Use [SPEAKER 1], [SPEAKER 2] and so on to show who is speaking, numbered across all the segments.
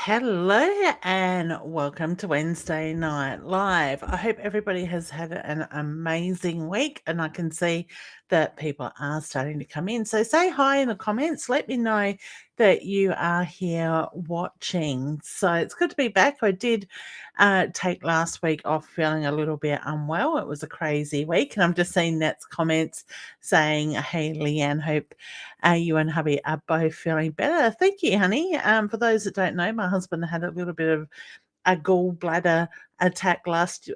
[SPEAKER 1] Hello and welcome to Wednesday Night Live. I hope everybody has had an amazing week, and I can see that people are starting to come in. So say hi in the comments. Let me know that you are here watching. So it's good to be back. I did take last week off feeling a little bit unwell. It was a crazy week, and I'm just seeing Nat's comments saying, "Hey, Leanne, hope you and hubby are both feeling better." Thank you, honey. For those that don't know, my husband had a little bit of a gallbladder attack last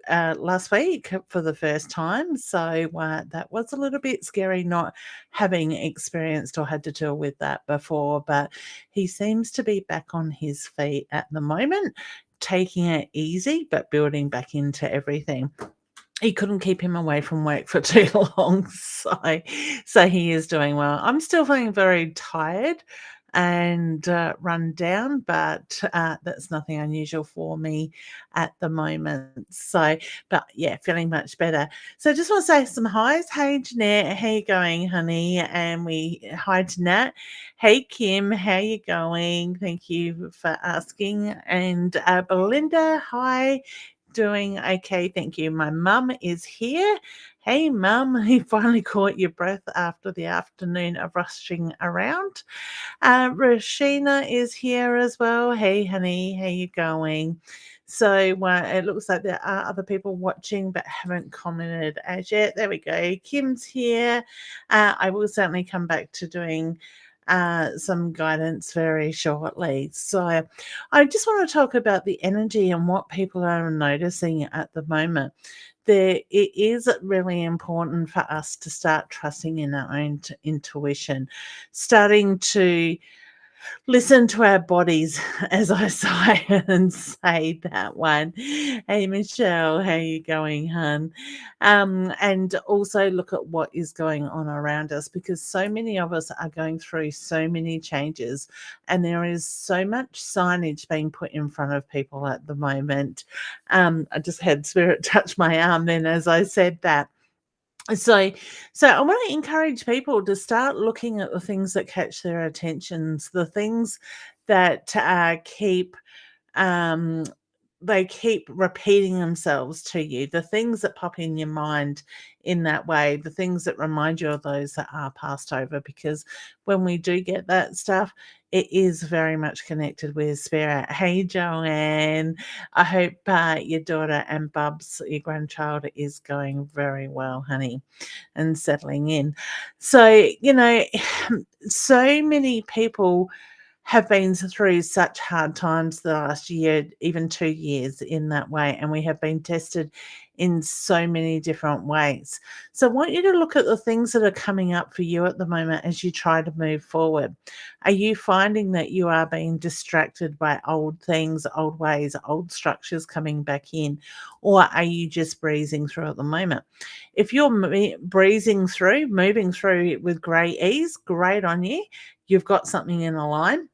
[SPEAKER 1] week for the first time. So that was a little bit scary, not having experienced or had to deal with that before. But he seems to be back on his feet at the moment, taking it easy, but building back into everything. He couldn't keep him away from work for too long, so he is doing well. I'm still feeling very tired and run down, but that's nothing unusual for me at the moment. So, but yeah, feeling much better. So, just want to say some highs. Hey, Jeanette, how you going, honey? And hi to Nat. Hey, Kim, how you going? Thank you for asking. And Belinda, hi. Doing okay, thank you. My mum is here. Hey, mum, you finally caught your breath after the afternoon of rushing around. Rashina is here as well. Hey, honey, how you going? So it looks like there are other people watching but haven't commented as yet. There we go. Kim's here. I will certainly come back to doing some guidance very shortly. So I just want to talk about the energy and what people are noticing at the moment. It is really important for us to start trusting in our own intuition, starting to listen to our bodies, as I sigh and say that one. Hey, Michelle, how you going, hun? And also look at what is going on around us, because so many of us are going through so many changes, and there is so much signage being put in front of people at the moment. I just had spirit touch my arm then as I said that. So so I want to encourage people to start looking at the things that catch their attentions, the things that keep um, they keep repeating themselves to you, the things that pop in your mind in that way, the things that remind you of those that are passed over. Because when we do get that stuff, it is very much connected with spirit. Hey, Joanne, I hope your daughter and Bubs, your grandchild, is going very well, honey, and settling in. So, so many people have been through such hard times the last year, even 2 years in that way, and we have been tested in so many different ways. So I want you to look at the things that are coming up for you at the moment as you try to move forward. Are you finding that you are being distracted by old things, old ways, old structures coming back in, or are you just breezing through at the moment? If you're breezing through, moving through with great ease, great on you. You've got something in a line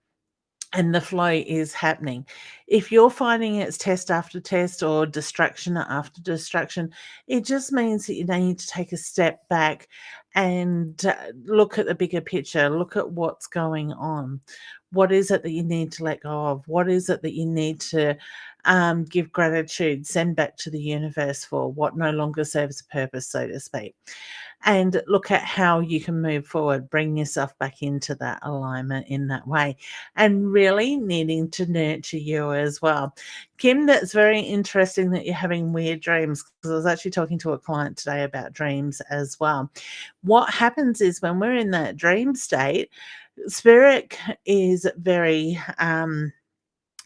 [SPEAKER 1] and the flow is happening. If you're finding it's test after test or distraction after distraction, it just means that you need to take a step back and look at the bigger picture, look at what's going on. What is it that you need to let go of? What is it that you need to give gratitude, send back to the universe for what no longer serves a purpose, so to speak? And look at how you can move forward, bring yourself back into that alignment in that way, and really needing to nurture you as well. Kim, that's very interesting that you're having weird dreams, because I was actually talking to a client today about dreams as well. What happens is when we're in that dream state, spirit is very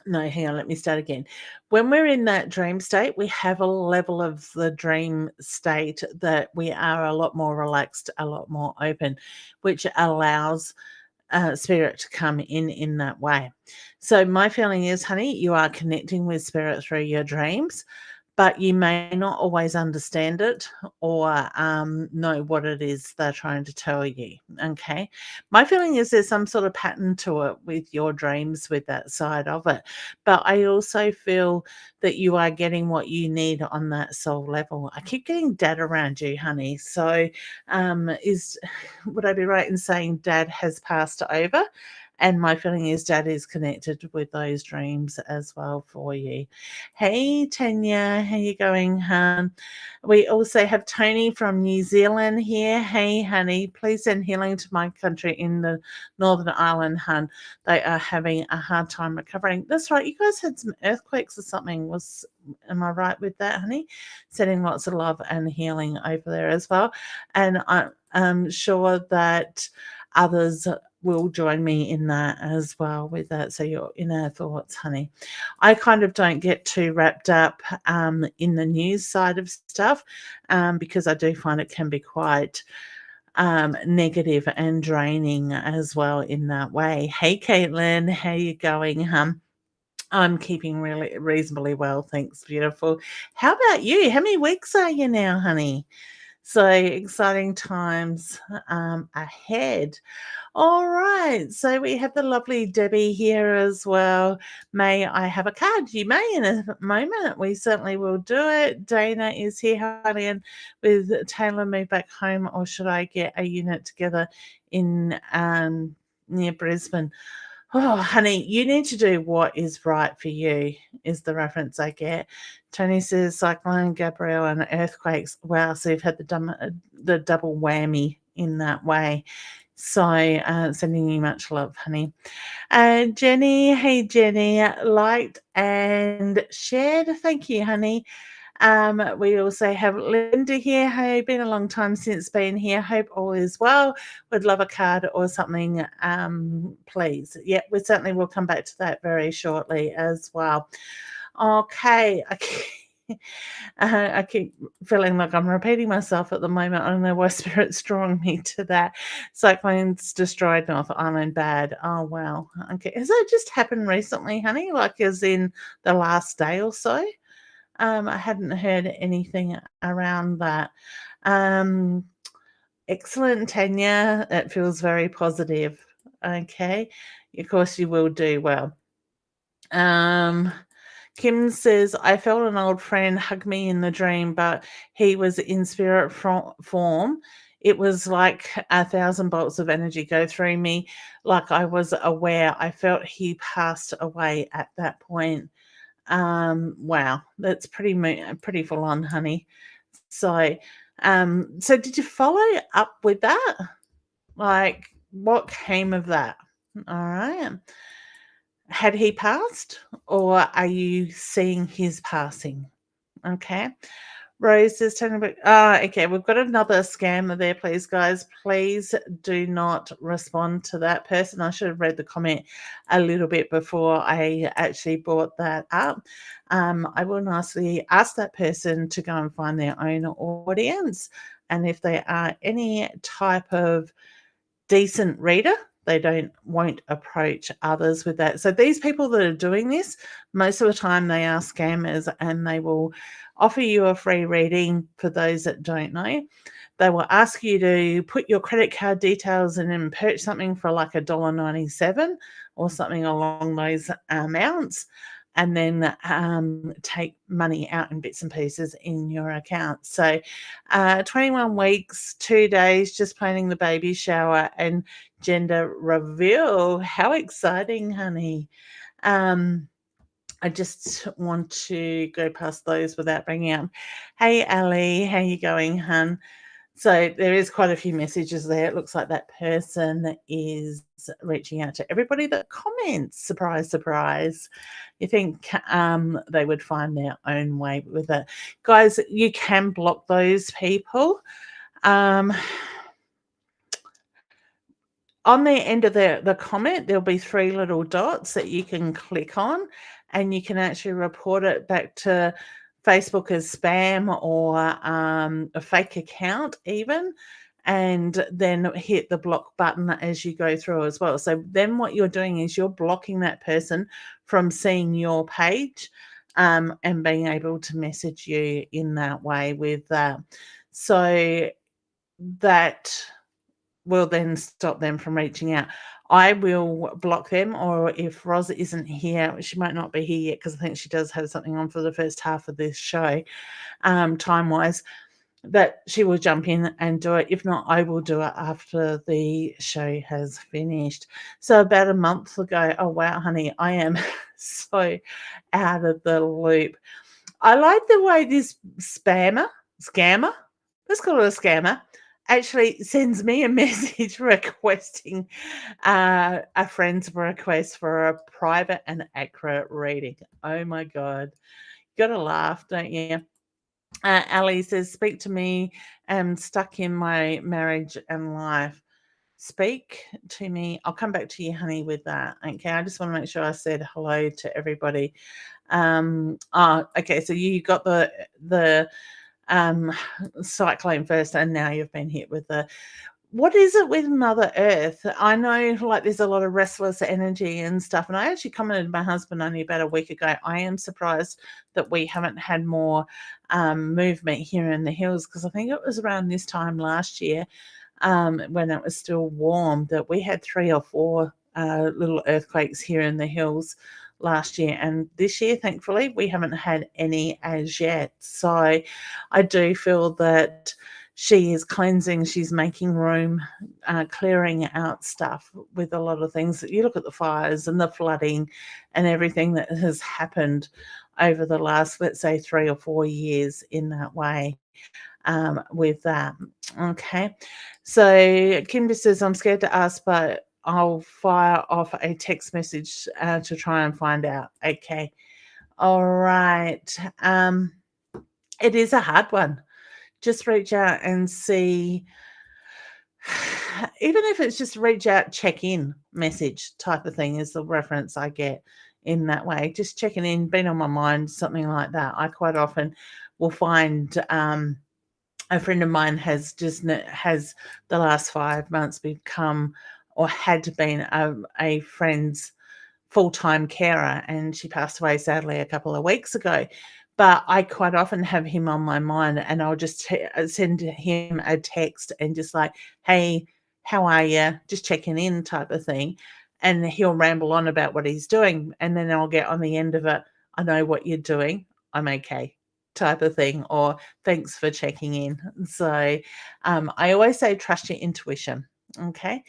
[SPEAKER 1] no, hang on, let me start again. When we're in that dream state, we have a level of the dream state that we are a lot more relaxed, a lot more open, which allows spirit to come in that way. So my feeling is, honey, you are connecting with spirit through your dreams, but you may not always understand it or know what it is they're trying to tell you. Okay. My feeling is there's some sort of pattern to it with your dreams, with that side of it. But I also feel that you are getting what you need on that soul level. I keep getting dad around you, honey. So is would I be right in saying dad has passed over? And my feeling is Dad is connected with those dreams as well for you. Hey, Tanya, how you going, hon? We also have Tony from New Zealand here. Hey, honey, please send healing to my country in the Northern Ireland, hun. They are having a hard time recovering. That's right. You guys had some earthquakes or something. Am I right with that, honey? Sending lots of love and healing over there as well. And I'm sure that others will join me in that as well with that. So you're in our thoughts, honey. I kind of don't get too wrapped up in the news side of stuff because I do find it can be quite negative and draining as well in that way. Hey, Caitlin, how you going, hum? I'm keeping really reasonably well, thanks, beautiful. How about you? How many weeks are you now, honey? So exciting times ahead. All right. So we have the lovely Debbie here as well. May I have a card? You may in a moment. We certainly will do it. Dana is here. Hi, Leanne. With Taylor move back home, or should I get a unit together in near Brisbane? Oh, honey, you need to do what is right for you, is the reference I get. Tony says Cyclone Gabrielle and earthquakes. Wow, so you've had the double whammy in that way. So sending you much love, honey. Jenny, hey, Jenny, liked and shared. Thank you, honey. We also have Linda here. Hey, been a long time since being here. Hope all is well. Would love a card or something, please. Yeah, we certainly will come back to that very shortly as well. Okay. I keep feeling like I'm repeating myself at the moment. I don't know why Spirit's drawing me to that. Cyclones destroyed North Island bad. Oh, wow. Okay. Has that just happened recently, honey? Like as in the last day or so? I hadn't heard anything around that. Excellent, Tanya. It feels very positive. Okay. Of course, you will do well. Kim says, I felt an old friend hug me in the dream, but he was in spirit form. It was like 1,000 bolts of energy go through me, like I was aware. I felt he passed away at that point. Wow, that's pretty full on, honey. So, so did you follow up with that? Like, what came of that? All right. Had he passed, or are you seeing his passing? Okay. Rose is telling me, okay, we've got another scammer there, please, guys. Please do not respond to that person. I should have read the comment a little bit before I actually brought that up. I will nicely ask that person to go and find their own audience. And if they are any type of decent reader, they won't approach others with that. So these people that are doing this, most of the time they are scammers, and they will offer you a free reading. For those that don't know, they will ask you to put your credit card details in and purchase something for like $1.97 or something along those amounts, and then take money out in bits and pieces in your account. So 21 weeks, 2 days, just planning the baby shower and gender reveal. How exciting, honey. I just want to go past those without bringing up. Hey, Ali, how you going, hun? So there is quite a few messages there. It looks like that person is reaching out to everybody that comments. Surprise, surprise. You think they would find their own way with it. Guys, you can block those people. On the end of the comment, there'll be 3 little dots that you can click on, and you can actually report it back to Facebook as spam or a fake account even, and then hit the block button as you go through as well. So then what you're doing is you're blocking that person from seeing your page and being able to message you in that way with that. So that will then stop them from reaching out. I will block them, or if Roz isn't here, she might not be here yet because I think she does have something on for the first half of this show, time-wise. that she will jump in and do it. If not, I will do it after the show has finished. So about a month ago, oh wow, honey, I am so out of the loop. I like the way this scammer, let's call it a scammer, actually sends me a message requesting a friend's request for a private and accurate reading. Oh my God. You gotta laugh, don't you? Ali says, speak to me. I'm stuck in my marriage and life. Speak to me. I'll come back to you, honey, with that. Okay. I just want to make sure I said hello to everybody. Okay. So you got the um cyclone first, and now you've been hit with the what is it with Mother Earth? I know, like, there's a lot of restless energy and stuff, and I actually commented to my husband only about a week ago, I am surprised that we haven't had more, movement here in the hills, because I think it was around this time last year, when it was still warm, that we had 3 or 4, little earthquakes here in the hills last year, and this year, thankfully, we haven't had any as yet. So I do feel that she is cleansing, she's making room, clearing out stuff with a lot of things. You look at the fires and the flooding and everything that has happened over the last, let's say, 3 or 4 years in that way, with that. Okay. So Kimber says, I'm scared to ask, but I'll fire off a text message to try and find out. Okay. All right. It is a hard one. Just reach out and see, even if it's just reach out, check in message type of thing is the reference I get in that way. Just checking in, been on my mind, something like that. I quite often will find a friend of mine has has the last 5 months become or had been a friend's full-time carer, and she passed away sadly a couple of weeks ago. But I quite often have him on my mind, and I'll just send him a text and just like, "Hey, how are you? Just checking in," type of thing. And he'll ramble on about what he's doing, and then I'll get on the end of it, "I know what you're doing. I'm okay," type of thing, or "Thanks for checking in." So I always say, trust your intuition. Okay.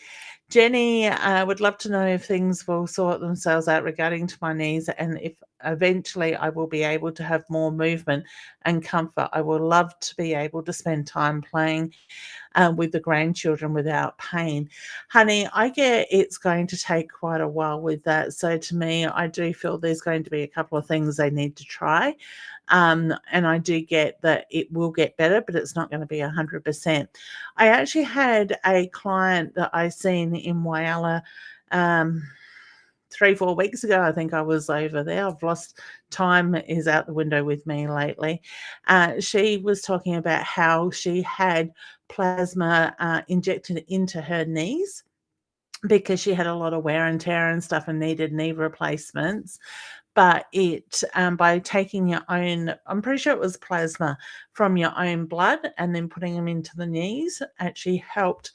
[SPEAKER 1] Jenny, I would love to know if things will sort themselves out regarding to my knees, and if eventually I will be able to have more movement and comfort. I would love to be able to spend time playing with the grandchildren without pain. Honey, I get it's going to take quite a while with that. So to me, I do feel there's going to be a couple of things they need to try. And I do get that it will get better, but it's not going to be 100%. I actually had a client that I seen in Whyalla 3-4 weeks ago. I think I was over there. I've lost time is out the window with me lately. She was talking about how she had plasma injected into her knees because she had a lot of wear and tear and stuff and needed knee replacements. But it by taking your own, I'm pretty sure it was plasma from your own blood and then putting them into the knees, actually helped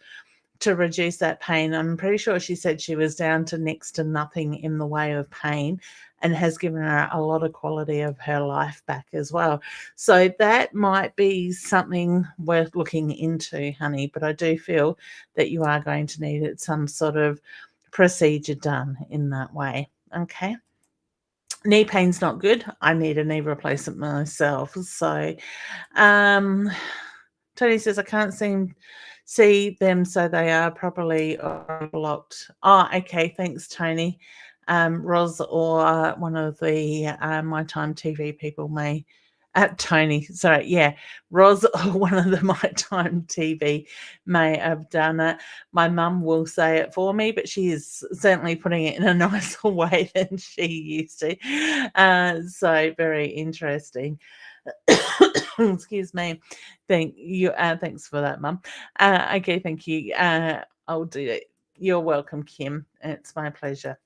[SPEAKER 1] to reduce that pain. I'm pretty sure she said she was down to next to nothing in the way of pain, and has given her a lot of quality of her life back as well. So that might be something worth looking into, honey. But I do feel that you are going to need some sort of procedure done in that way. Okay. Knee pain's not good. I need a knee replacement myself. So Tony says, I can't see them, so they are properly blocked. Oh, okay. Thanks, Tony. Roz or one of the My Time TV people may. Tony, sorry, yeah, Roz or one of the My Time TV may have done it. My mum will say it for me, but she is certainly putting it in a nicer way than she used to. So very interesting. Excuse me. Thank you. Thanks for that, Mum. Okay, thank you. I'll do it. You're welcome, Kim. It's my pleasure.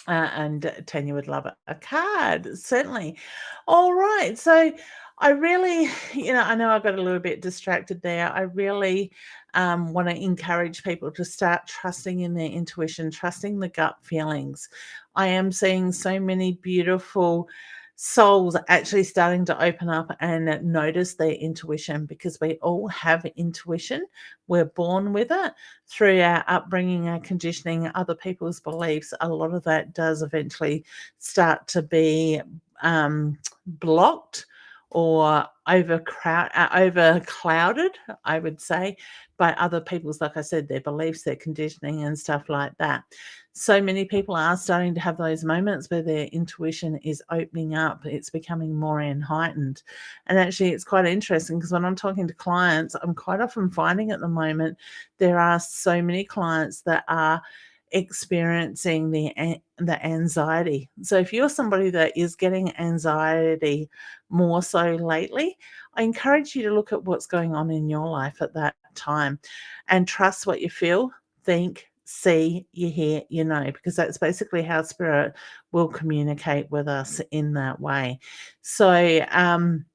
[SPEAKER 1] And Tanya would love a card, certainly. All right. So I really, I know I got a little bit distracted there. I really want to encourage people to start trusting in their intuition, trusting the gut feelings. I am seeing so many beautiful souls actually starting to open up and notice their intuition, because we all have intuition. We're born with it through our upbringing, our conditioning, other people's beliefs. A lot of that does eventually start to be blocked or overclouded, I would say, by other people's, like I said, their beliefs, their conditioning, and stuff like that. So many people are starting to have those moments where their intuition is opening up. It's becoming more heightened. And actually, it's quite interesting, because when I'm talking to clients, I'm quite often finding at the moment there are so many clients that are experiencing the anxiety. So if you're somebody that is getting anxiety more so lately, I encourage you to look at what's going on in your life at that time and trust what you feel, think, see, you hear, you know, because that's basically how spirit will communicate with us in that way. So, and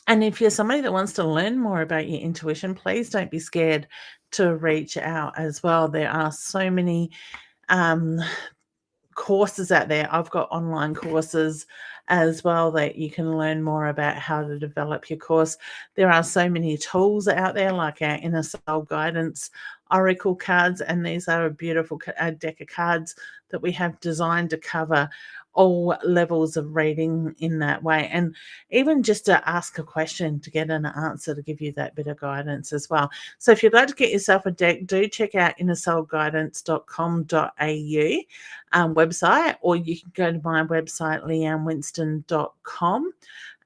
[SPEAKER 1] if you're somebody that wants to learn more about your intuition, please don't be scared to reach out as well. There are so many um, courses out there. I've got online courses as well that you can learn more about how to develop your course. There are so many tools out there, like our Inner Soul Guidance Oracle cards, and these are a beautiful deck of cards that we have designed to cover all levels of reading in that way. And even just to ask a question to get an answer to give you that bit of guidance as well. So if you'd like to get yourself a deck, do check out innersoulguidance.com.au website, or you can go to my website, leannewinston.com,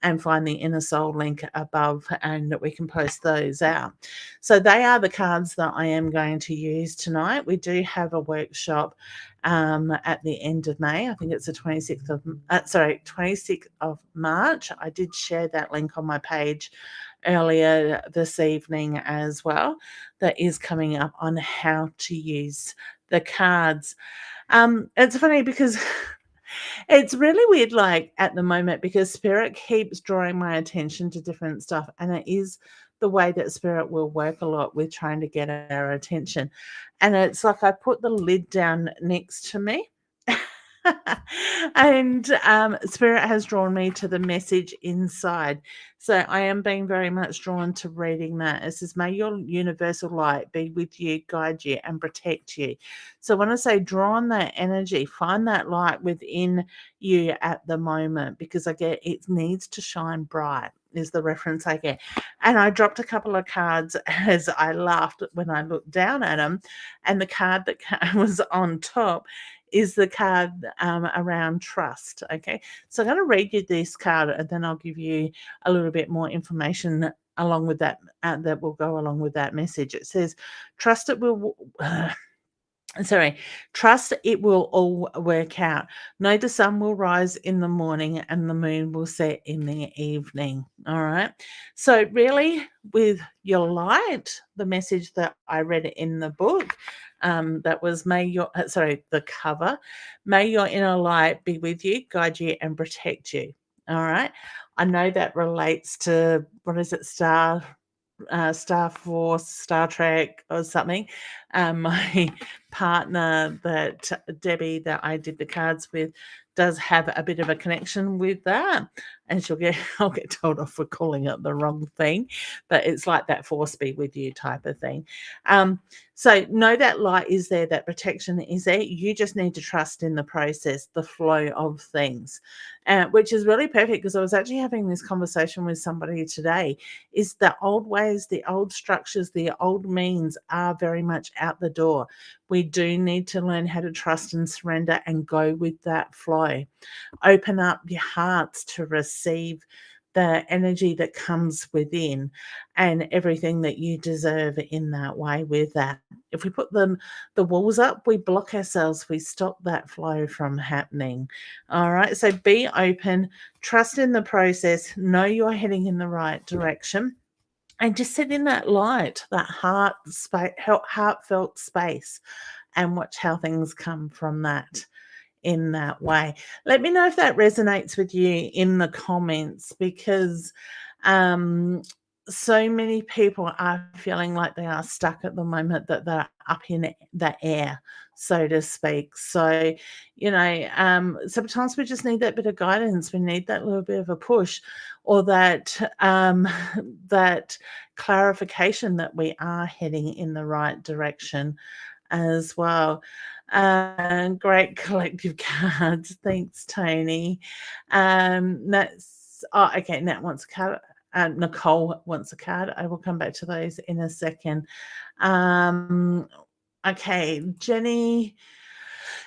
[SPEAKER 1] and find the Inner Soul link above, and we can post those out. So they are the cards that I am going to use tonight. We do have a workshop at the end of May. I think it's the 26th of March. I did share that link on my page earlier this evening as well. That is coming up on how to use the cards. It's funny because it's really weird, like, at the moment, because spirit keeps drawing my attention to different stuff, and it is the way that spirit will work a lot with trying to get our attention. And it's like I put the lid down next to me. And spirit has drawn me to the message inside. So I am being very much drawn to reading that. It says, may your universal light be with you, guide you, and protect you. So when I say draw on that energy, find that light within you at the moment, because I get it needs to shine bright, is the reference I get. And I dropped a couple of cards as I laughed when I looked down at them. And the card that was on top is the card around trust. Okay. So I'm going to read you this card, and then I'll give you a little bit more information along with that, that will go along with that message. It says, trust it will... trust it will all work out. Know the sun will rise in the morning and the moon will set in the evening. All right. So really, with your light, the message that I read in the book, that was the cover, may your inner light be with you, guide you, and protect you. All right. I know that relates to, what is it, Star Force, Star Trek, or something. My partner, Debbie, that I did the cards with, does have a bit of a connection with that, and I'll get told off for calling it the wrong thing, but it's like that force be with you type of thing. So know that light is there, that protection is there. You just need to trust in the process, the flow of things, which is really perfect, because I was actually having this conversation with somebody today. Is the old ways, the old structures, the old means are very much out the door. We do need to learn how to trust and surrender and go with that flow. Open up your hearts to receive the energy that comes within and everything that you deserve in that way with that. If we put the walls up, we block ourselves, we stop that flow from happening. All right, so be open, trust in the process, know you're heading in the right direction, and just sit in that light, that heartfelt space, and watch how things come from that in that way. Let me know if that resonates with you in the comments, because so many people are feeling like they are stuck at the moment, that they're up in the air, so to speak. So, sometimes we just need that bit of guidance. We need that little bit of a push, or that that clarification that we are heading in the right direction as well. Great collective cards. Thanks, Tony. That's okay. Nat wants a card. Nicole wants a card. I will come back to those in a second. Okay, Jenny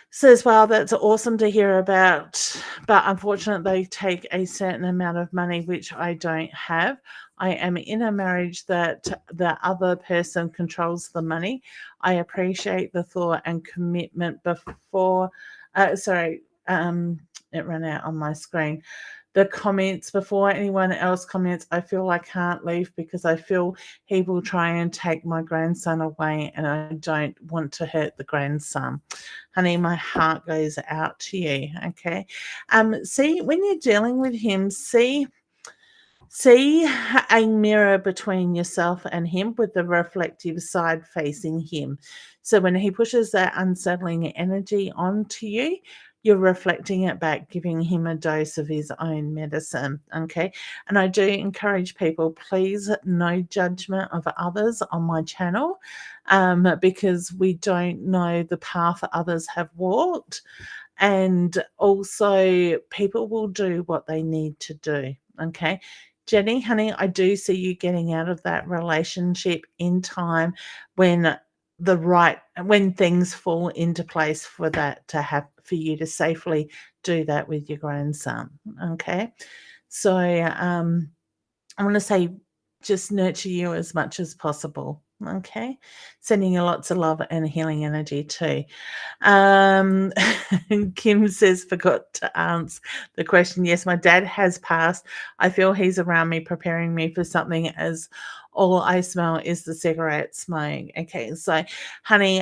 [SPEAKER 1] says, "Well, that's awesome to hear about, but unfortunately, they take a certain amount of money, which I don't have. I am in a marriage that the other person controls the money. I appreciate the thought and commitment before." Sorry, it ran out on my screen. The comments before anyone else comments, I feel I can't leave because I feel he will try and take my grandson away, and I don't want to hurt the grandson. Honey, my heart goes out to you. Okay. See, when you're dealing with him, see a mirror between yourself and him, with the reflective side facing him. So when he pushes that unsettling energy onto you, you're reflecting it back, giving him a dose of his own medicine. Okay. And I do encourage people, please, no judgment of others on my channel, because we don't know the path others have walked. And also, people will do what they need to do. Okay. Jenny, honey, I do see you getting out of that relationship in time, when when things fall into place for that to have, for you to safely do that with your grandson. Okay. So I want to say, just nurture you as much as possible. Okay. Sending you lots of love and healing energy too. Um, Kim says, "Forgot to answer the question. Yes, my dad has passed. I feel he's around me, preparing me for something, as all I smell is the cigarette smoke." Okay, so honey,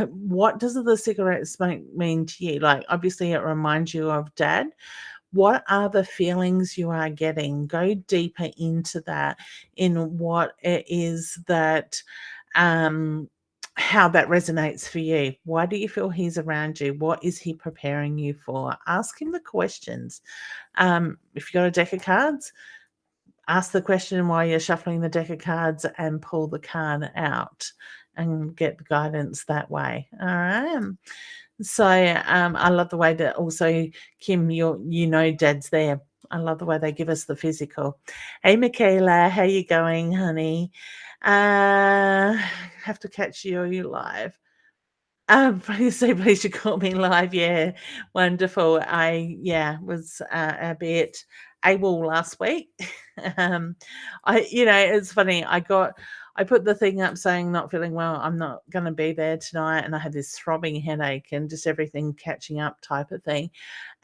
[SPEAKER 1] what does the cigarette smoke mean to you? Like, obviously it reminds you of dad. What are the feelings you are getting? Go deeper into that, in what it is that, um, how that resonates for you. Why do you feel he's around you? What is he preparing you for? Ask him the questions. If you got a deck of cards, ask the question while you're shuffling the deck of cards, and pull the card out and get the guidance that way. All right. So I love the way that also, Kim, Dad's there. I love the way they give us the physical. Hey, Michaela, how you going, honey? Have to catch you live. Please say, please, you call me live. Yeah, wonderful. Was a bit AWOL last week. um, it's funny. I put the thing up saying not feeling well. I'm not going to be there tonight, and I had this throbbing headache and just everything catching up type of thing.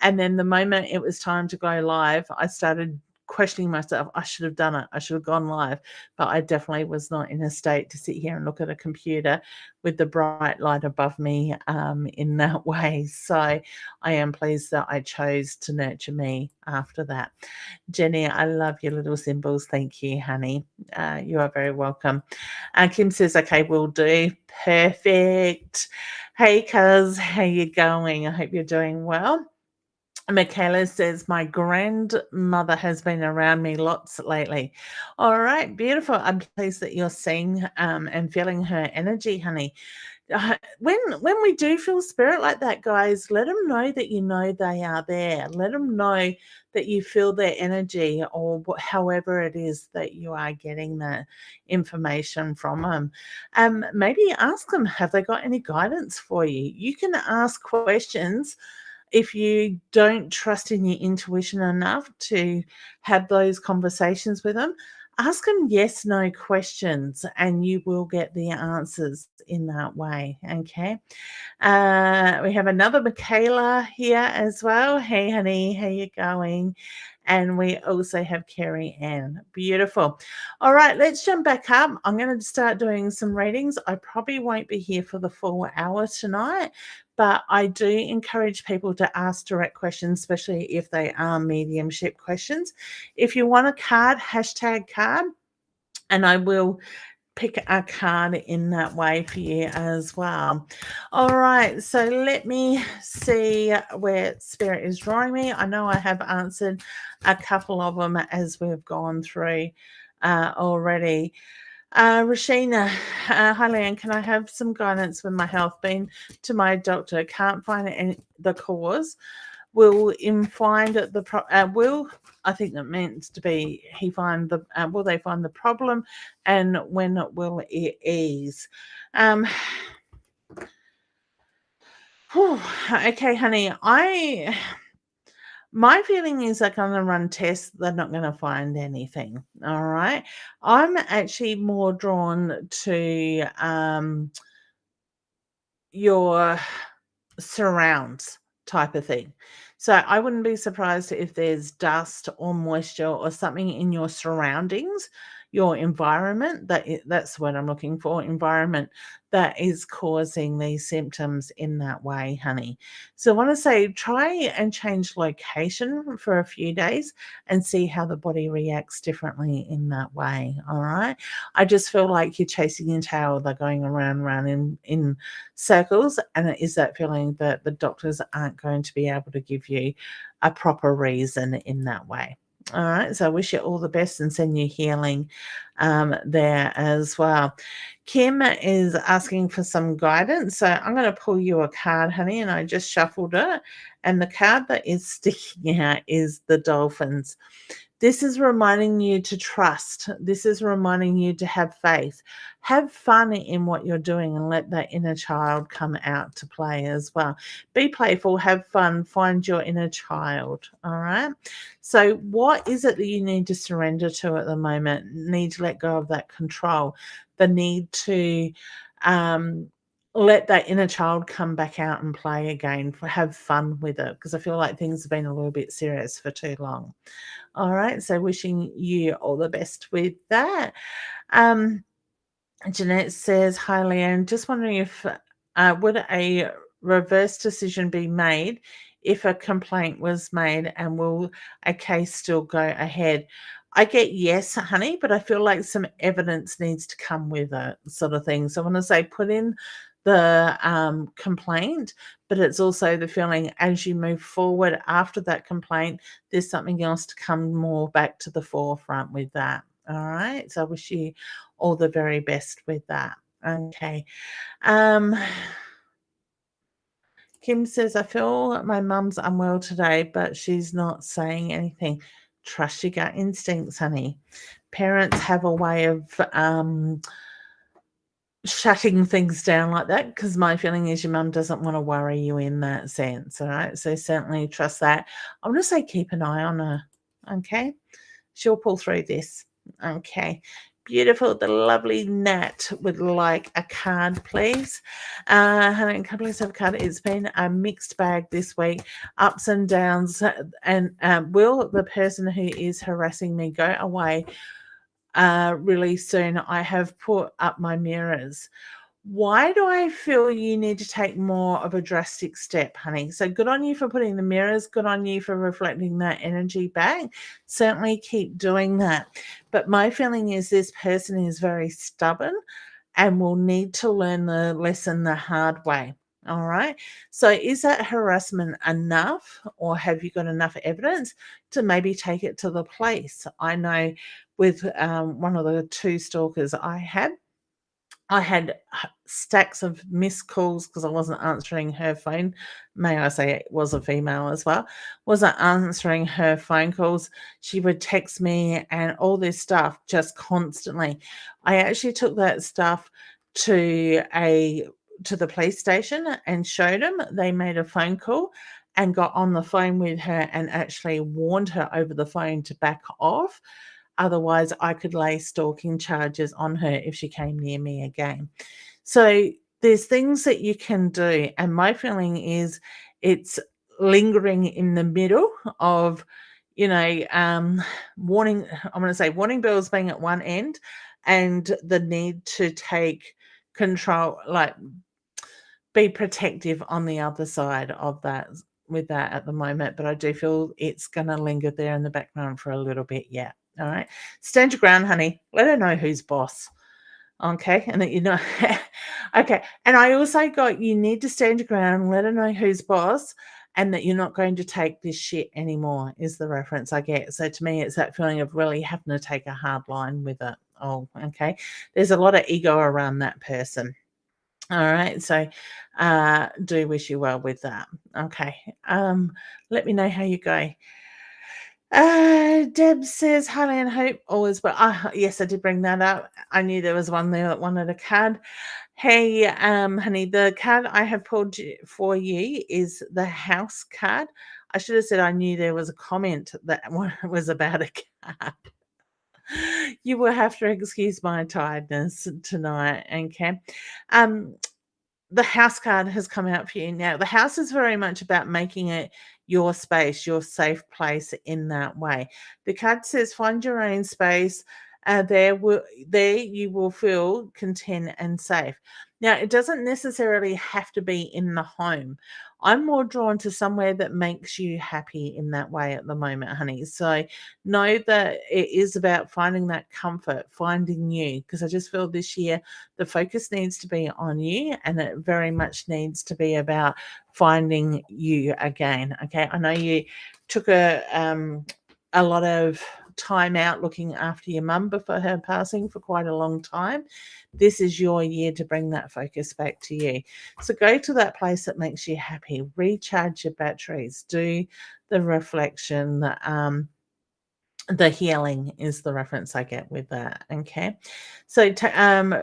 [SPEAKER 1] And then the moment it was time to go live, I started questioning myself. I should have done it. I should have gone live, but I definitely was not in a state to sit here and look at a computer with the bright light above me in that way. So I am pleased that I chose to nurture me after that. Jenny, I love your little symbols. Thank you, honey. You are very welcome. Kim says, okay, will do. Perfect. Hey, cuz, how you going? I hope you're doing well. Michaela says, my grandmother has been around me lots lately. All right, beautiful. I'm pleased that you're seeing and feeling her energy, honey. When we do feel spirit like that, guys, let them know that you know they are there. Let them know that you feel their energy, or however it is that you are getting that information from them. Maybe ask them, have they got any guidance for you? You can ask questions. If you don't trust in your intuition enough to have those conversations with them, ask them yes, no questions, and you will get the answers in that way. Okay. We have another Michaela here as well. Hey, honey, how you going? And we also have Carrie Ann. Beautiful. All right, let's jump back up. I'm going to start doing some readings. I probably won't be here for the full hour tonight, but I do encourage people to ask direct questions, especially if they are mediumship questions. If you want a card, hashtag card. And I will pick a card in that way for you as well. All right, so let me see where Spirit is drawing me. I know I have answered a couple of them as we've gone through already. Rashina, hi Leanne, can I have some guidance with my health? Been to my doctor, can't find the cause. Will him find the will I think that meant to be he find the will they find the problem, and when will it ease? Um, okay, honey, my feeling is they're going to run tests. They're not going to find anything. All right. I'm actually more drawn to your surrounds type of thing. So I wouldn't be surprised if there's dust or moisture or something in your surroundings, your environment. That's what I'm looking for. Environment that is causing these symptoms in that way, honey. So I want to say try and change location for a few days and see how the body reacts differently in that way. All right. I just feel like you're chasing your tail. They're going around, round in circles, and it is that feeling that the doctors aren't going to be able to give you a proper reason in that way. All right, so I wish you all the best and send you healing there as well. Kim is asking for some guidance, so I'm going to pull you a card, honey, and I just shuffled it, and the card that is sticking out is the dolphins. This is reminding you to trust. This is reminding you to have faith. Have fun in what you're doing and let that inner child come out to play as well. Be playful, have fun, find your inner child. All right. So, what is it that you need to surrender to at the moment? Need to let go of that control, the need to let that inner child come back out and play again, have fun with it, because I feel like things have been a little bit serious for too long. All right, so wishing you all the best with that. Jeanette says, hi, Leanne. Just wondering if would a reverse decision be made if a complaint was made, and will a case still go ahead? I get yes, honey, but I feel like some evidence needs to come with it, sort of thing. So I want to say put in the complaint, but it's also the feeling as you move forward after that complaint, there's something else to come more back to the forefront with that. All right. So I wish you all the very best with that. Okay. Kim says, I feel my mum's unwell today, but she's not saying anything. Trust your gut instincts, honey. Parents have a way of shutting things down like that, because my feeling is your mum doesn't want to worry you in that sense. All right. So certainly trust that. I'm going to say keep an eye on her. Okay. She'll pull through this. Okay. Beautiful. The lovely Nat would like a card, please. Honey, can please have a card? It's been a mixed bag this week, ups and downs. And will the person who is harassing me go away really soon? I have put up my mirrors. Why do I feel you need to take more of a drastic step, honey? So good on you for putting the mirrors, good on you for reflecting that energy back. Certainly keep doing that. But my feeling is this person is very stubborn and will need to learn the lesson the hard way. All right. So is that harassment enough, or have you got enough evidence to maybe take it to the police? I know with one of the two stalkers I had stacks of missed calls because I wasn't answering her phone. May I say it was a female as well. Wasn't answering her phone calls. She would text me and all this stuff just constantly. I actually took that stuff to the police station and showed them. They made a phone call and got on the phone with her and actually warned her over the phone to back off. Otherwise, I could lay stalking charges on her if she came near me again. So there's things that you can do. And my feeling is it's lingering in the middle of, warning, I'm going to say warning bells being at one end and the need to take control, like be protective on the other side of that with that at the moment. But I do feel it's going to linger there in the background for a little bit yet. All right. Stand your ground, honey. Let her know who's boss. Okay. And that you know, okay. And I also got you need to stand your ground, let her know who's boss, and that you're not going to take this shit anymore, is the reference I get. So to me, it's that feeling of really having to take a hard line with it. Oh, okay. There's a lot of ego around that person. All right. So do wish you well with that. Okay. Let me know how you go. Deb says, "Hi, and hope always." But yes, I did bring that up. I knew there was one there that wanted a card. Hey, honey, the card I have pulled for you is the house card. I should have said I knew there was a comment that was about a card. You will have to excuse my tiredness tonight, okay? Um, the house card has come out for you now. The house is very much about making it your space, your safe place in that way. The card says find your own space. There you will feel content and safe. Now it doesn't necessarily have to be in the home. I'm more drawn to somewhere that makes you happy in that way at the moment, honey. So know that it is about finding that comfort, finding you, because I just feel this year the focus needs to be on you, and it very much needs to be about finding you again. Okay. I know you took a lot of time out looking after your mum before her passing for quite a long time. This is your year to bring that focus back to you. So go to that place that makes you happy, recharge your batteries, do the reflection, the healing is the reference I get with that. Okay. So, Taylor,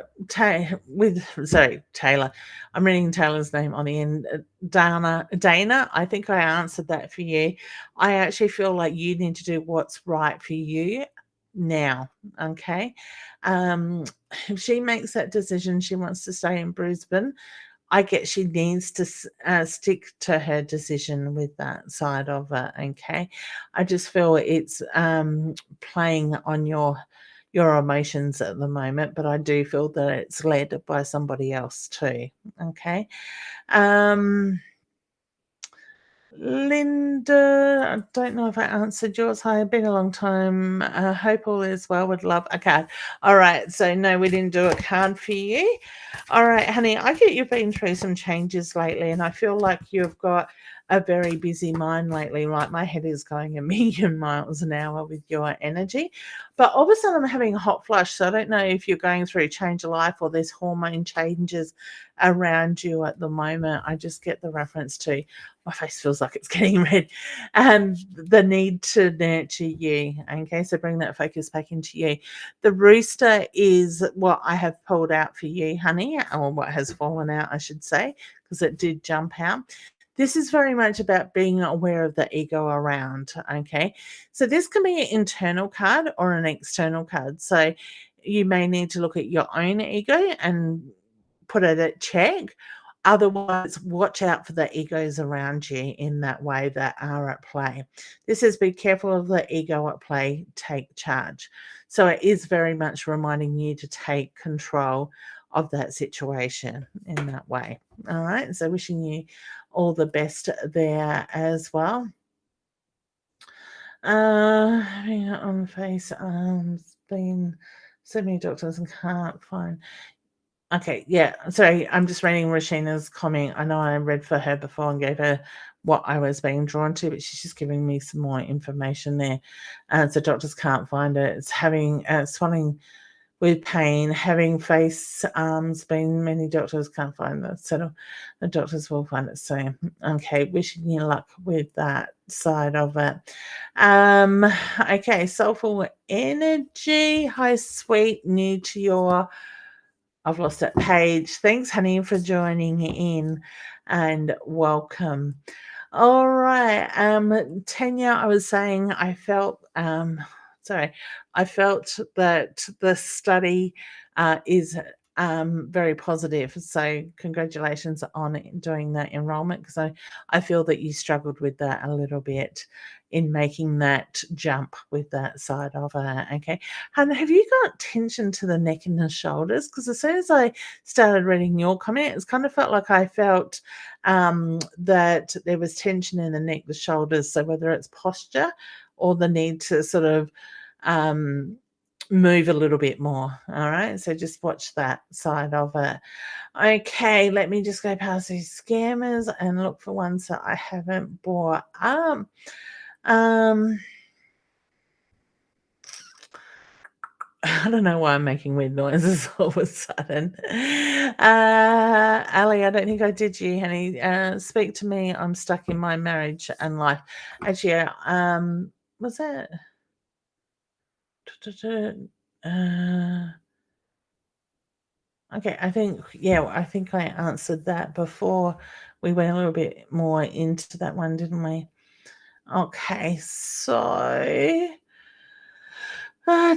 [SPEAKER 1] I'm reading Taylor's name on the end. Dana, I think I answered that for you. I actually feel like you need to do what's right for you now. Okay. If she makes that decision, she wants to stay in Brisbane. I get she needs to stick to her decision with that side of it. Okay, I just feel it's playing on your emotions at the moment, but I do feel that it's led by somebody else too. Okay, um, Linda, I don't know if I answered yours. Hi, been a long time. Hope all is well. Would love a card. All right. So no, we didn't do a card for you. All right, honey. I get you've been through some changes lately, and I feel like you've got a very busy mind lately. Right, my head is going a million miles an hour with your energy. But all of a sudden, I'm having a hot flush. So I don't know if you're going through a change of life or there's hormone changes around you at the moment. I just get the reference to my face feels like it's getting red. The need to nurture you. Okay, so bring that focus back into you. The rooster is what I have pulled out for you, honey, or what has fallen out, I should say, because it did jump out. This is very much about being aware of the ego around. Okay, so this can be an internal card or an external card. So you may need to look at your own ego and put it at check. Otherwise, watch out for the egos around you in that way that are at play. This is be careful of the ego at play, take charge. So it is very much reminding you to take control of that situation in that way. All right. So wishing you all the best there as well. On face arms, been so many doctors and can't find. Okay, yeah. Sorry, I'm just reading Rashina's comment. I know I read for her before and gave her what I was being drawn to, but she's just giving me some more information there. So doctors can't find it. It's having swelling with pain, having face, arms, been many doctors can't find it. So the doctors will find it soon. Okay, wishing you luck with that side of it. Okay, soulful energy. Hi, sweet, new to your I've lost that page. Thanks, honey, for joining in and welcome. All right. Tanya, I was saying I felt I felt that the study is very positive. So congratulations on doing that enrollment because I feel that you struggled with that a little bit in making that jump with that side of it. Okay. And have you got tension to the neck and the shoulders? Because as soon as I started reading your comment, it's kind of felt like I felt that there was tension in the neck, the shoulders. So whether it's posture or the need to sort of um, move a little bit more. All right. So just watch that side of it. Okay. Let me just go past these scammers and look for ones that I haven't brought up. Um, I don't know why I'm making weird noises all of a sudden. Ali, I don't think I did you, honey. Speak to me. I'm stuck in my marriage and life. Actually, was that? Uh, okay, I think I answered that before we went a little bit more into that one, didn't we? Okay, so sorry,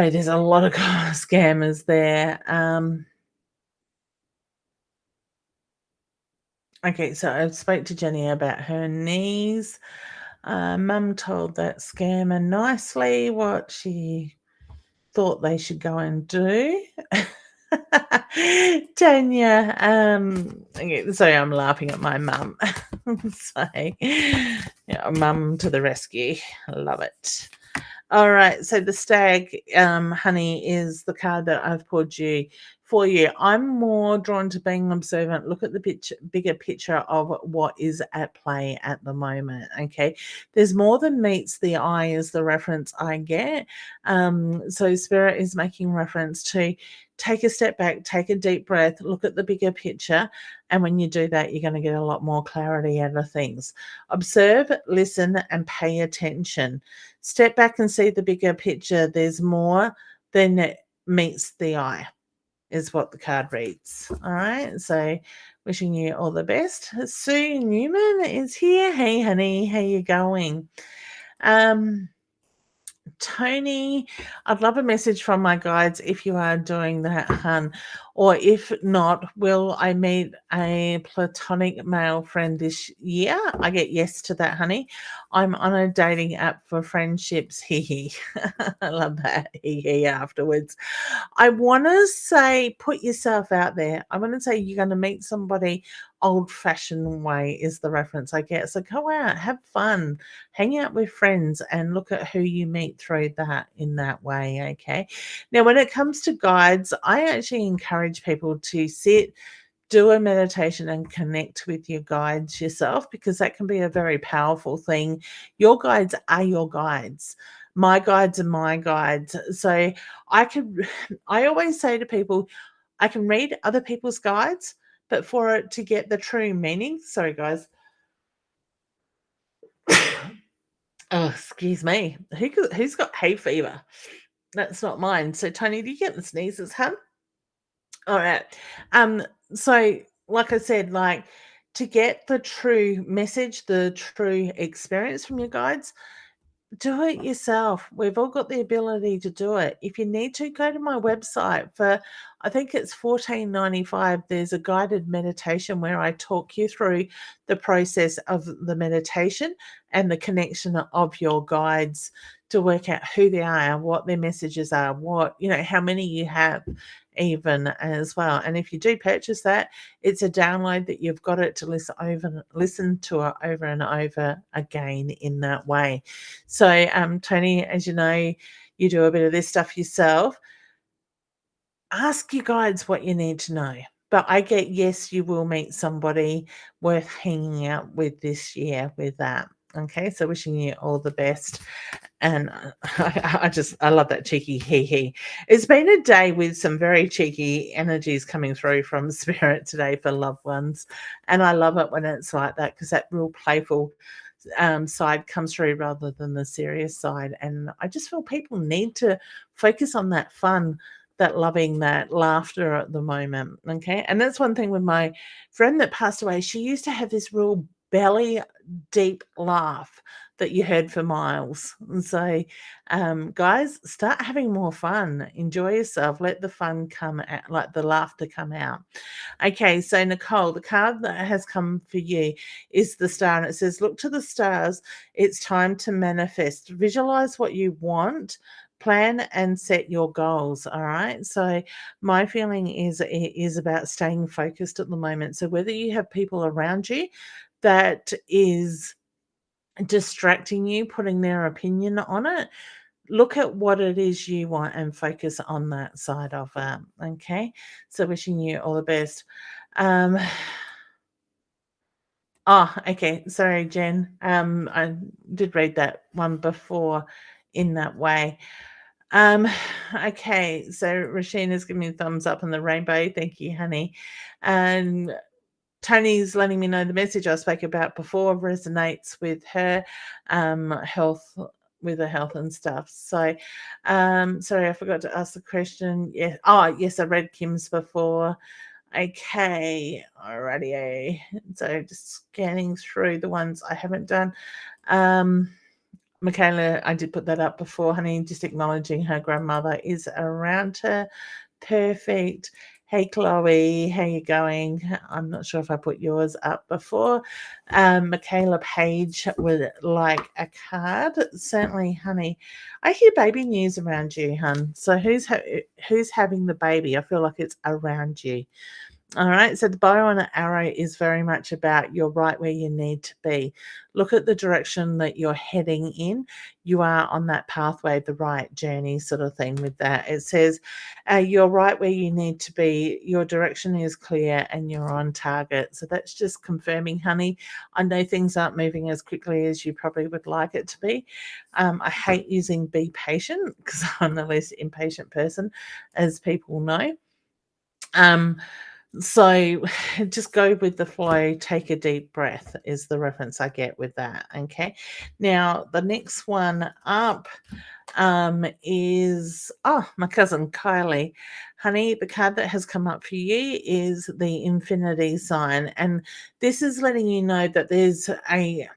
[SPEAKER 1] there's a lot of scammers there. Okay, so I spoke to Jenny about her knees. Mum told that scammer nicely what she thought they should go and do. Tanya, okay, sorry, I'm laughing at my mum. So, yeah, mum to the rescue. Love it. All right, so the stag, honey, is the card that I've pulled for you. I'm more drawn to being observant. Look at the bigger picture of what is at play at the moment. Okay, there's more than meets the eye, is the reference I get. So Spirit is making reference to take a step back, take a deep breath, look at the bigger picture, and when you do that, you're going to get a lot more clarity out of things. Observe, listen, and pay attention. Step back and see the bigger picture. There's more than it meets the eye, is what the card reads. All right. So wishing you all the best. Sue Newman is here. Hey honey, how you going? Tony, I'd love a message from my guides if you are doing that, hun. Or if not, will I meet a platonic male friend this year? I get yes to that, honey. I'm on a dating app for friendships. Hee hee. I love that. Hee hee afterwards. I want to say, put yourself out there. I want to say you're going to meet somebody old fashioned way, is the reference I get. So go out, have fun, hang out with friends, and look at who you meet through that in that way. Okay. Now, when it comes to guides, I actually encourage people to sit, do a meditation, and connect with your guides yourself, because that can be a very powerful thing. Your guides are your guides. My guides are my guides. So I always say to people, I can read other people's guides, but for it to get the true meaning, sorry guys. Oh, excuse me. Who's got hay fever? That's not mine. So Tony, do you get the sneezes, hun? All right. So like I said, like, to get the true message, the true experience from your guides, do it yourself. We've all got the ability to do it. If you need to, go to my website for, I think it's $14.95. There's a guided meditation where I talk you through the process of the meditation and the connection of your guides to work out who they are, what their messages are, how many you have even as well. And if you do purchase that, it's a download that you've got it to listen to it over and over again in that way. So, Tony, as you know, you do a bit of this stuff yourself. Ask your guides what you need to know. But I get, yes, you will meet somebody worth hanging out with this year with that. Okay, so wishing you all the best. And I love that cheeky hee hee. It's been a day with some very cheeky energies coming through from Spirit today for loved ones. And I love it when it's like that, because that real playful side comes through rather than the serious side. And I just feel people need to focus on that fun, that loving, that laughter at the moment. Okay. And that's one thing with my friend that passed away. She used to have this real belly deep laugh that you heard for miles. And so, guys, start having more fun. Enjoy yourself. Let the fun come out, like the laughter come out. Okay, so Nicole, the card that has come for you is the star, and it says, look to the stars. It's time to manifest. Visualize what you want. Plan and set your goals. All right. So my feeling is it is about staying focused at the moment. So whether you have people around you that is distracting you, putting their opinion on it, look at what it is you want and focus on that side of it. Okay. So wishing you all the best. Um, okay. Sorry, Jen. I did read that one before in that way. Um, okay, so Rashina's giving me a thumbs up on the rainbow. Thank you, honey. And Tony's letting me know the message I spoke about before resonates with her health, with her health and stuff. So, sorry, I forgot to ask the question. Yeah. Oh, yes, I read Kim's before. Okay, alrighty. So just scanning through the ones I haven't done. Michaela, I did put that up before, honey, just acknowledging her grandmother is around her. Perfect. Hey, Chloe, how you going? I'm not sure if I put yours up before. Michaela Page would like a card. Certainly, honey. I hear baby news around you, hun. So who's having the baby? I feel like it's around you. All right. So the bow on an arrow is very much about you're right where you need to be. Look at the direction that you're heading in. You are on that pathway, the right journey, sort of thing with that. It says you're right where you need to be. Your direction is clear and you're on target. So that's just confirming, honey. I know things aren't moving as quickly as you probably would like it to be. I hate using be patient because I'm the least impatient person, as people know. So just go with the flow, take a deep breath is the reference I get with that. Okay. Now the next one up is my cousin Kylie. Honey, the card that has come up for you is the infinity sign. And this is letting you know that there's a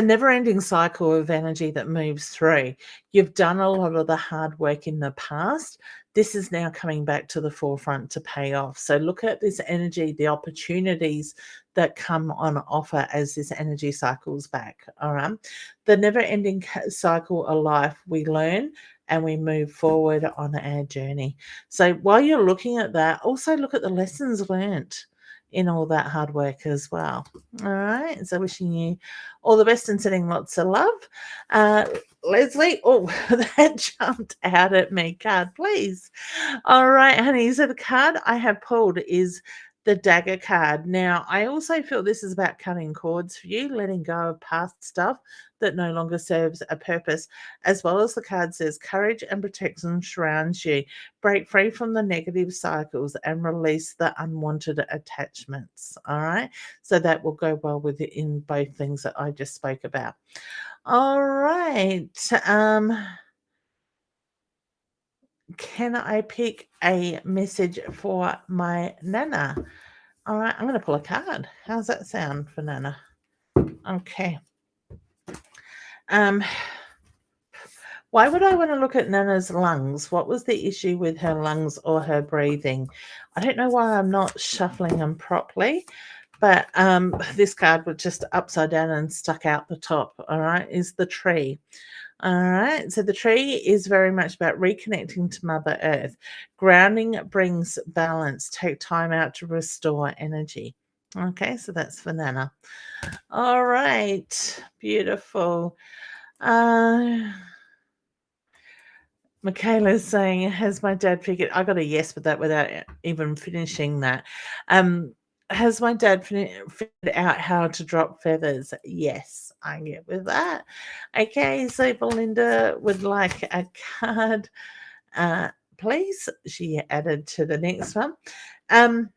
[SPEAKER 1] never-ending cycle of energy that moves through. You've done a lot of the hard work in the past. This is now coming back to the forefront to pay off. So look at this energy, the opportunities that come on offer as this energy cycles back. All right. The never-ending cycle of life, we learn and we move forward on our journey. So while you're looking at that, also look at the lessons learned in all that hard work as well. All right. So wishing you all the best and sending lots of love. Leslie, oh, that jumped out at me. Card, please. All right, honey. So the card I have pulled is the dagger card. Now, I also feel this is about cutting cords for you, letting go of past stuff that no longer serves a purpose, as well as the card says courage and protection surrounds you. Break free from the negative cycles and release the unwanted attachments. All right. So that will go well with it in both things that I just spoke about. All right. Can I pick a message for my Nana? All right, I'm going to pull a card. How's that sound for Nana? Okay. Why would I want to look at Nana's lungs? What was the issue with her lungs or her breathing? I don't know why I'm not shuffling them properly, but this card was just upside down and stuck out the top, all right, is the tree. All right, so the tree is very much about reconnecting to Mother Earth. Grounding brings balance. Take time out to restore energy. Okay, so that's for Nana. All right, beautiful. Michaela's saying, has my dad figured? I got a yes with that without even finishing that. Has my dad figured out how to drop feathers? Yes, I get with that. Okay, so Belinda would like a card, please. She added to the next one.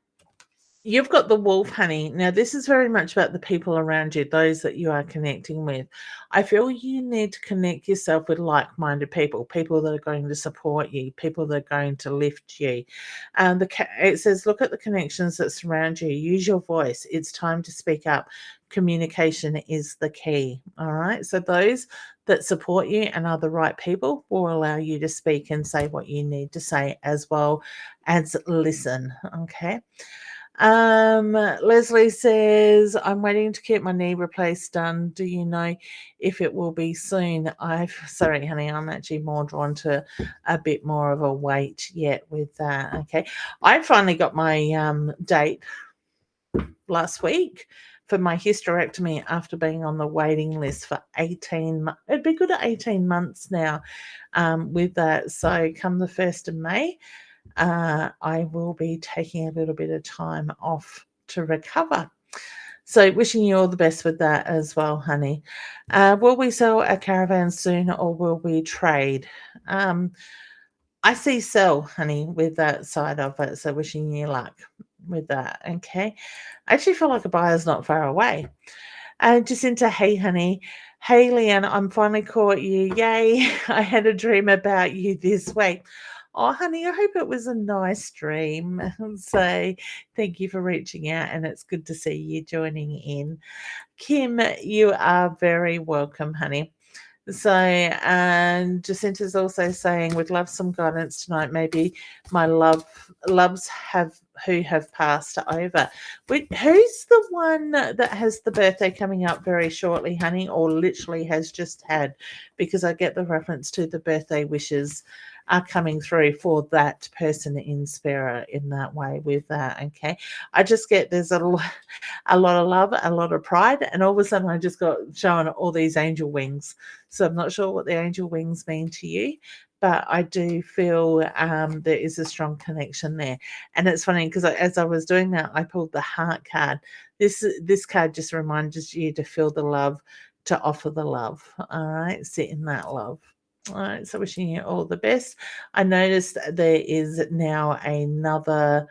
[SPEAKER 1] You've got the wolf, honey. Now, this is very much about the people around you, those that you are connecting with. I feel you need to connect yourself with like-minded people, people that are going to support you, people that are going to lift you. It says, look at the connections that surround you. Use your voice. It's time to speak up. Communication is the key. All right. So those that support you and are the right people will allow you to speak and say what you need to say as well as listen. Okay. Leslie says, I'm waiting to get my knee replaced done. Do you know if it will be soon? Sorry, honey, I'm actually more drawn to a bit more of a wait yet with that. Okay. I finally got my date last week for my hysterectomy after being on the waiting list for 18 months. It'd be good at 18 months now with that. So come the 1st of May, I will be taking a little bit of time off to recover. So wishing you all the best with that as well, honey. Will we sell a caravan soon or will we trade? I see sell, honey, with that side of it. So wishing you luck with that. Okay. I actually feel like a buyer's not far away. Jacinta, hey, honey. Hey, Leanne, I'm finally caught you. Yay. I had a dream about you this week. Oh, honey, I hope it was a nice dream. So thank you for reaching out, and it's good to see you joining in. Kim, you are very welcome, honey. So, and Jacinta's also saying, would love some guidance tonight. Maybe my loves who have passed over. Who's the one that has the birthday coming up very shortly, honey, or literally has just had? Because I get the reference to the birthday wishes are coming through for that person in spirit in that way with that. Okay. I just get there's a lot of love, a lot of pride, and all of a sudden I just got shown all these angel wings. So I'm not sure what the angel wings mean to you, but I do feel there is a strong connection there. And it's funny because as I was doing that, I pulled the heart card. This card just reminds you to feel the love, to offer the love. All right, sit in that love. All right, so wishing you all the best. I noticed there is now another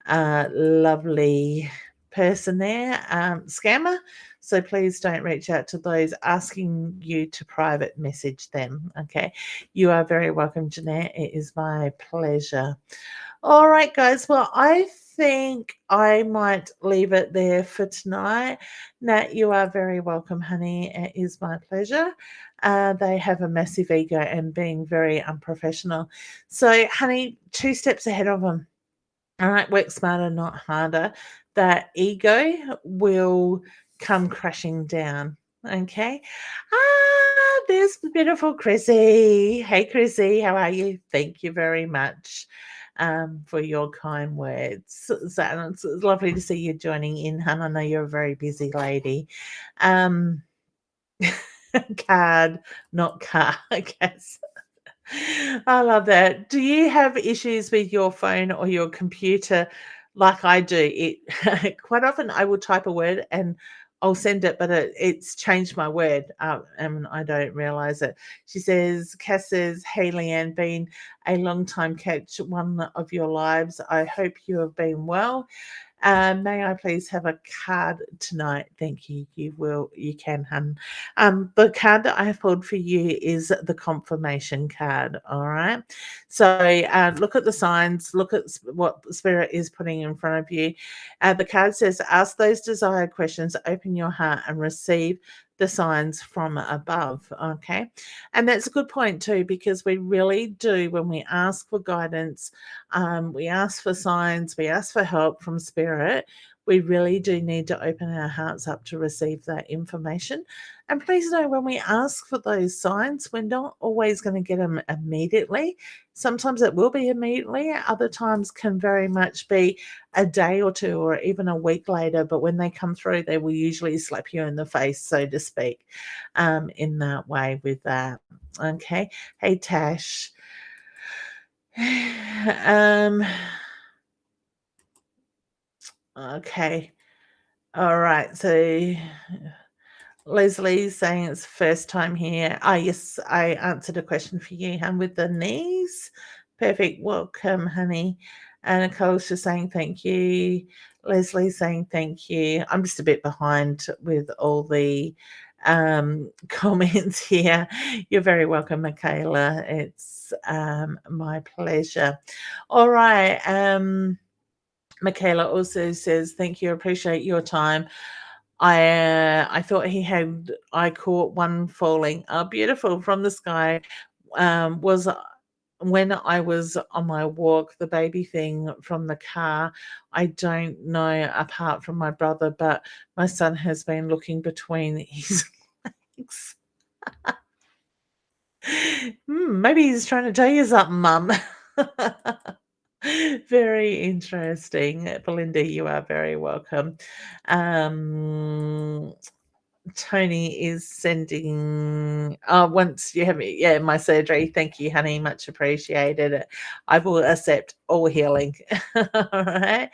[SPEAKER 1] lovely person there, scammer. So please don't reach out to those asking you to private message them. Okay. You are very welcome, Jeanette. It is my pleasure. All right, guys. Well, I think I might leave it there for tonight. Nat, you are very welcome, honey. It is my pleasure. They have a massive ego and being very unprofessional. So, honey, 2 steps ahead of them. All right, work smarter, not harder. That ego will come crashing down. Okay. There's beautiful Chrissy. Hey, Chrissy, how are you? Thank you very much for your kind words. So it's lovely to see you joining in, hun. I know you're a very busy lady. Um, card, not car, I guess. I love that. Do you have issues with your phone or your computer like I do? It quite often I will type a word and I'll send it, but it's changed my word, and I don't realize it. She says, Cass says, hey, Leanne, been a long time catch one of your lives. I hope you have been well. May I please have a card tonight? Thank you. You can, hun. The card that I have pulled for you is the confirmation card. All right. So look at the signs, look at what Spirit is putting in front of you. The card says, ask those desired questions, open your heart, and receive the signs from above. Okay. And that's a good point too, because we really do, when we ask for guidance, we ask for signs, we ask for help from Spirit, we really do need to open our hearts up to receive that information. And please know, when we ask for those signs, we're not always going to get them immediately. Sometimes it will be immediately, other times can very much be a day or two or even a week later. But when they come through, they will usually slap you in the face, so to speak, in that way with that. Okay. Hey, Tash. Okay. All right. So Leslie's saying it's first time here. Yes, I answered a question for you, hun, with the knees. Perfect. Welcome, honey. And Nicole's just saying thank you. Leslie saying thank you. I'm just a bit behind with all the comments here. You're very welcome, Michaela. It's my pleasure. All right. Michaela also says, thank you, appreciate your time. I thought I caught one falling, beautiful from the sky. Was when I was on my walk, the baby thing from the car. I don't know apart from my brother, but my son has been looking between his legs. Maybe he's trying to tell you something, Mum. Very interesting. Belinda, you are very welcome. Um, Tony is sending, once you have yeah, my surgery. Thank you, honey. Much appreciated. I will accept all healing. All right.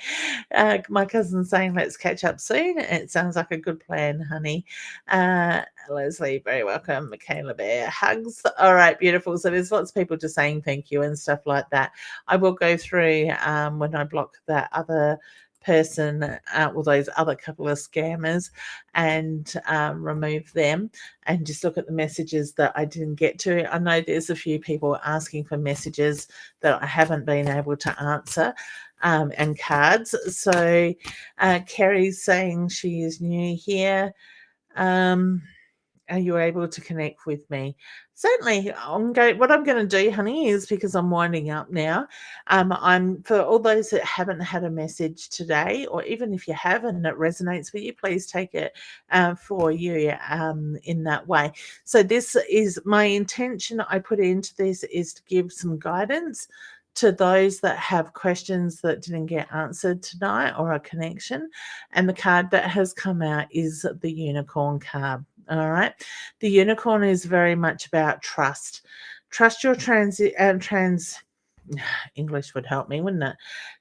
[SPEAKER 1] My cousin's saying, let's catch up soon. It sounds like a good plan, honey. Uh, Leslie, very welcome. Michaela Bear, hugs. All right, beautiful. So there's lots of people just saying thank you and stuff like that. I will go through when I block that other person, or those other couple of scammers, and remove them and just look at the messages that I didn't get to. I know there's a few people asking for messages that I haven't been able to answer, and cards. So Kerry's saying she is new here. Um, are you able to connect with me? Certainly. What I'm going to do, honey, is because I'm winding up now. I'm for all those that haven't had a message today, or even if you have and it resonates with you, please take it for you in that way. So this is my intention. I put into this is to give some guidance to those that have questions that didn't get answered tonight, or a connection. And the card that has come out is the unicorn card. All right. The unicorn is very much about trust. Trust your English would help me, wouldn't it?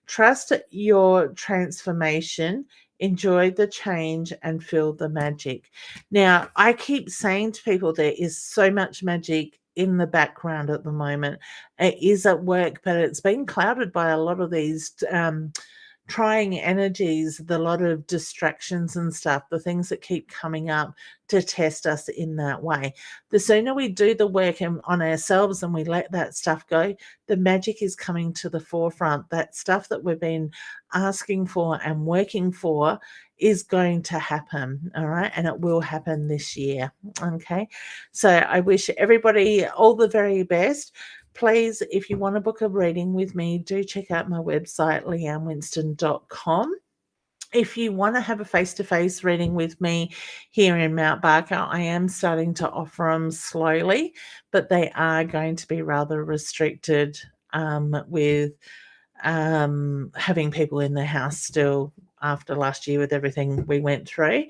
[SPEAKER 1] Trust your transformation, enjoy the change, and feel the magic. Now, I keep saying to people there is so much magic in the background at the moment. It is at work, but it's been clouded by a lot of these trying energies, the lot of distractions and stuff, the things that keep coming up to test us in that way. The sooner we do the work on ourselves and we let that stuff go, the magic is coming to the forefront. That stuff that we've been asking for and working for is going to happen. All right. And it will happen this year. Okay. So I wish everybody all the very best. Please, if you want to book a reading with me, do check out my website, leannewinston.com. If you want to have a face-to-face reading with me here in Mount Barker, I am starting to offer them slowly, but they are going to be rather restricted with having people in the house still after last year with everything we went through.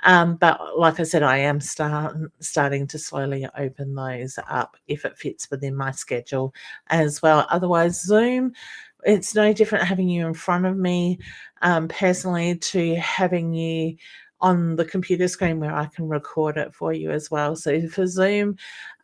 [SPEAKER 1] But like I said, I am starting to slowly open those up if it fits within my schedule as well. Otherwise, Zoom, it's no different having you in front of me personally to having you on the computer screen where I can record it for you as well. So for Zoom,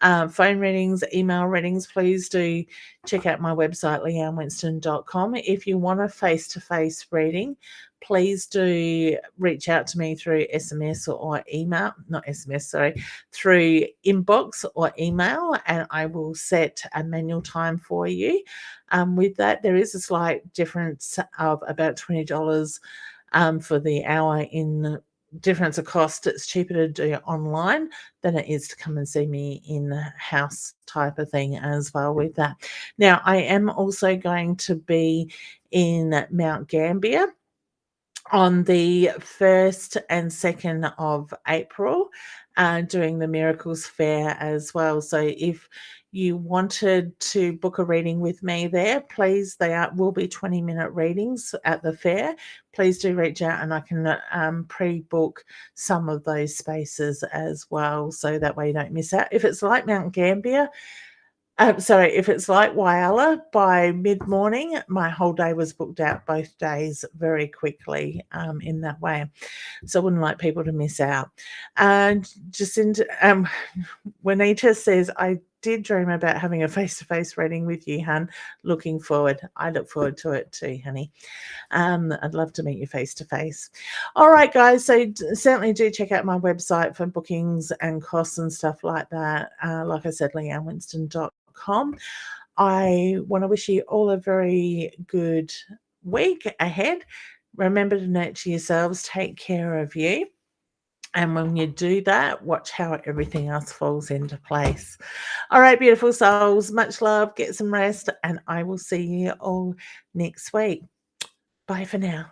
[SPEAKER 1] phone readings, email readings, please do check out my website, leannewinston.com. If you want a face-to-face reading, please do reach out to me through SMS or email, not SMS, sorry, through inbox or email, and I will set a manual time for you. With that, there is a slight difference of about $20 for the hour in difference of cost. It's cheaper to do it online than it is to come and see me in house type of thing as well with that. Now, I am also going to be in Mount Gambier on the 1st and 2nd of April, doing the Miracles Fair as well. So if you wanted to book a reading with me there, please, will be 20-minute readings at the fair. Please do reach out and I can pre-book some of those spaces as well, so that way you don't miss out. If it's like Mount Gambier, if it's like Whyalla, by mid-morning, my whole day was booked out both days very quickly in that way. So I wouldn't like people to miss out. And Juanita says, I did dream about having a face-to-face reading with you, hun. Looking forward. I look forward to it too, honey. I'd love to meet you face-to-face. All right, guys. So certainly do check out my website for bookings and costs and stuff like that. Like I said, leannewinston.com. I want to wish you all a very good week ahead. Remember to nurture yourselves, take care of you. And when you do that, watch how everything else falls into place. All right, beautiful souls, much love, get some rest, and I will see you all next week. Bye for now.